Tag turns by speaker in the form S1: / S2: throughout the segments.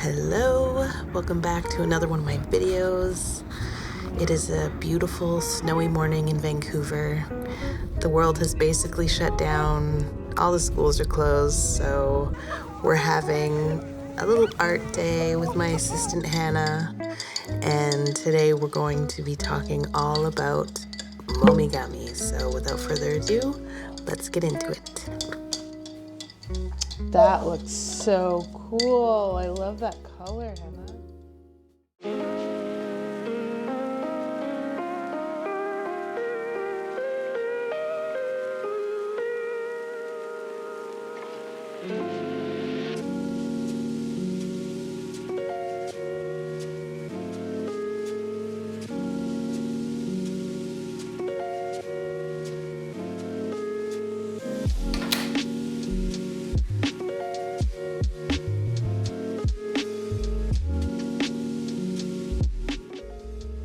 S1: Hello, welcome back to another one of my videos. It is a beautiful snowy morning in Vancouver. The world has basically shut down. All the schools are closed, so we're having a little art day with my assistant Hannah. And today we're going to be talking all about Momigami. So without further ado, let's get into it.
S2: That looks so cool. I love that color, Hannah.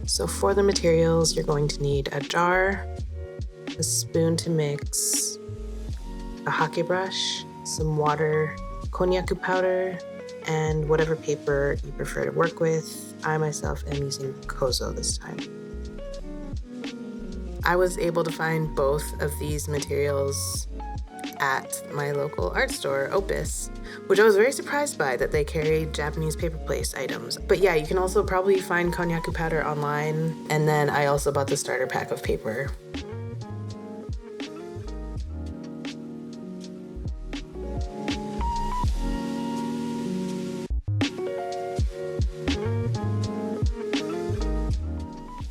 S1: So for the materials, you're going to need a jar, a spoon to mix, a hake brush, some water, konjaku powder, and whatever paper you prefer to work with. I myself am using kozo this time. I was able to find both of these materials at my local art store, Opus, which I was very surprised by that they carried Japanese paper place items. But yeah, you can also probably find konjaku powder online. And then I also bought the starter pack of paper.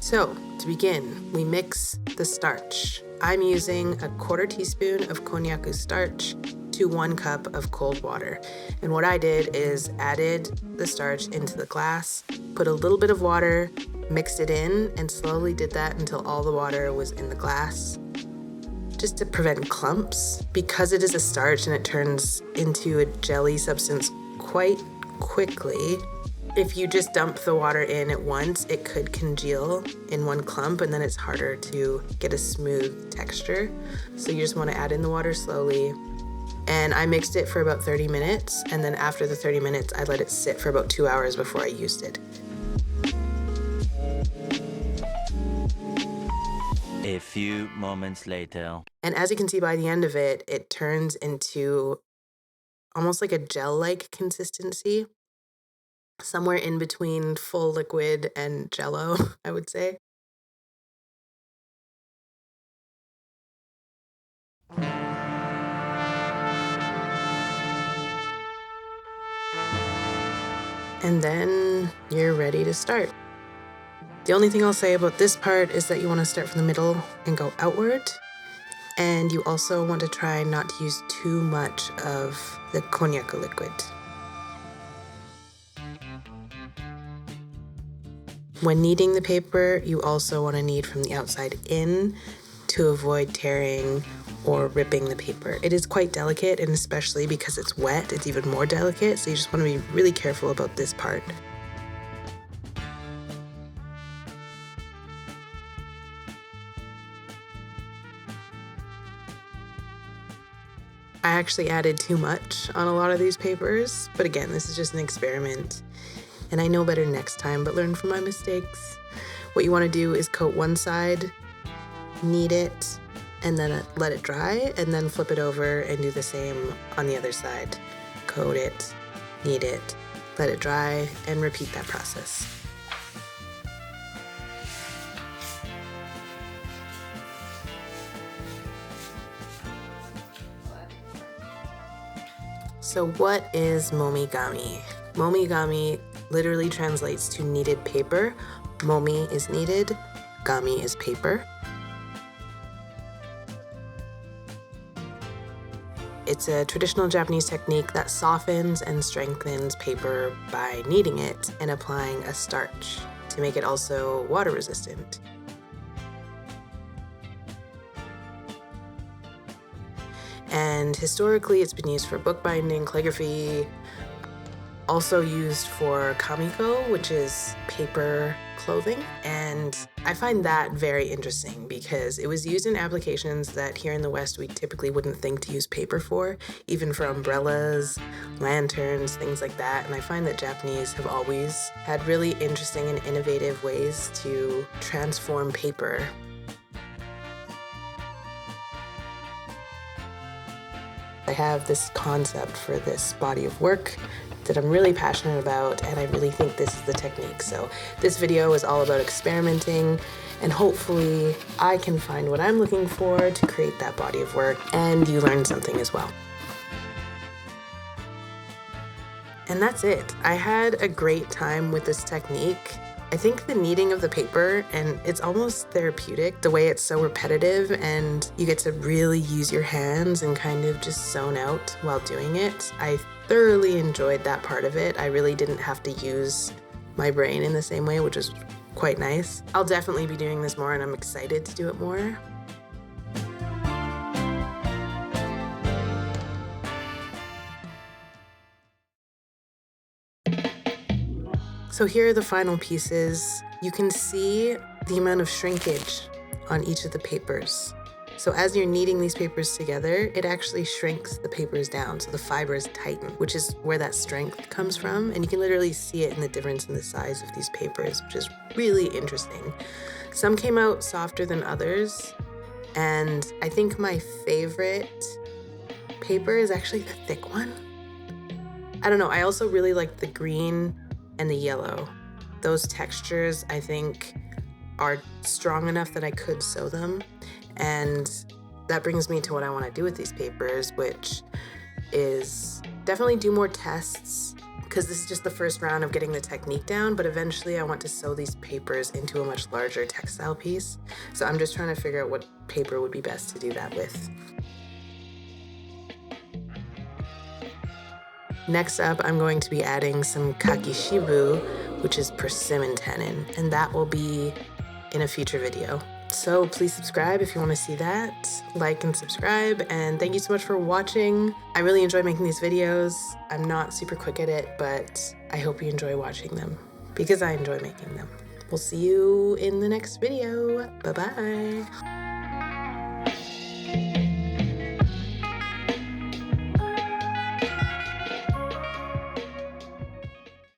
S1: So to begin, we mix the starch. I'm using a 1/4 teaspoon of konjaku starch to 1 cup of cold water. And what I did is added the starch into the glass, put a little bit of water, mixed it in, and slowly did that until all the water was in the glass. Just to prevent clumps, because it is a starch and it turns into a jelly substance quite quickly. If you just dump the water in at once, it could congeal in one clump and then it's harder to get a smooth texture. So you just want to add in the water slowly. And I mixed it for about 30 minutes. And then after the 30 minutes, I let it sit for about 2 hours before I used it.
S3: A few moments later.
S1: And as you can see by the end of it, it turns into almost like a gel-like consistency. Somewhere in between full liquid and jello, I would say. And then you're ready to start. The only thing I'll say about this part is that you want to start from the middle and go outward. And you also want to try not to use too much of the konjaku liquid. When kneading the paper, you also want to knead from the outside in to avoid tearing or ripping the paper. It is quite delicate, and especially because it's wet, it's even more delicate, so you just want to be really careful about this part. I actually added too much on a lot of these papers, but again, this is just an experiment. And I know better next time, but learn from my mistakes. What you want to do is coat one side, knead it, and then let it dry, and then flip it over and do the same on the other side. Coat it, knead it, let it dry, and repeat that process. So what is Momigami? Momigami literally translates to kneaded paper. Momi is kneaded, gami is paper. It's a traditional Japanese technique that softens and strengthens paper by kneading it and applying a starch to make it also water resistant. And historically, it's been used for bookbinding, calligraphy, also used for kamiko, which is paper clothing. And I find that very interesting because it was used in applications that here in the West we typically wouldn't think to use paper for, even for umbrellas, lanterns, things like that. And I find that Japanese have always had really interesting and innovative ways to transform paper. I have this concept for this body of work that I'm really passionate about, and I really think this is the technique. So this video is all about experimenting, and hopefully I can find what I'm looking for to create that body of work, and you learn something as well. And that's it. I had a great time with this technique. I think the kneading of the paper, and it's almost therapeutic, the way it's so repetitive and you get to really use your hands and kind of just zone out while doing it. I thoroughly enjoyed that part of it. I really didn't have to use my brain in the same way, which was quite nice. I'll definitely be doing this more and I'm excited to do it more. So here are the final pieces. You can see the amount of shrinkage on each of the papers. So as you're kneading these papers together, it actually shrinks the papers down, so the fibers tighten, which is where that strength comes from. And you can literally see it in the difference in the size of these papers, which is really interesting. Some came out softer than others, and I think my favorite paper is actually the thick one. I don't know, I also really like the green and the yellow. Those textures, I think, are strong enough that I could sew them. And that brings me to what I want to do with these papers, which is definitely do more tests, because this is just the first round of getting the technique down, but eventually I want to sew these papers into a much larger textile piece. So I'm just trying to figure out what paper would be best to do that with. Next up, I'm going to be adding some kakishibu, which is persimmon tannin, and that will be in a future video. So please subscribe if you want to see that, like and subscribe, and thank you so much for watching. I really enjoy making these videos. I'm not super quick at it, but I hope you enjoy watching them because I enjoy making them. We'll see you in the next video. Bye-bye.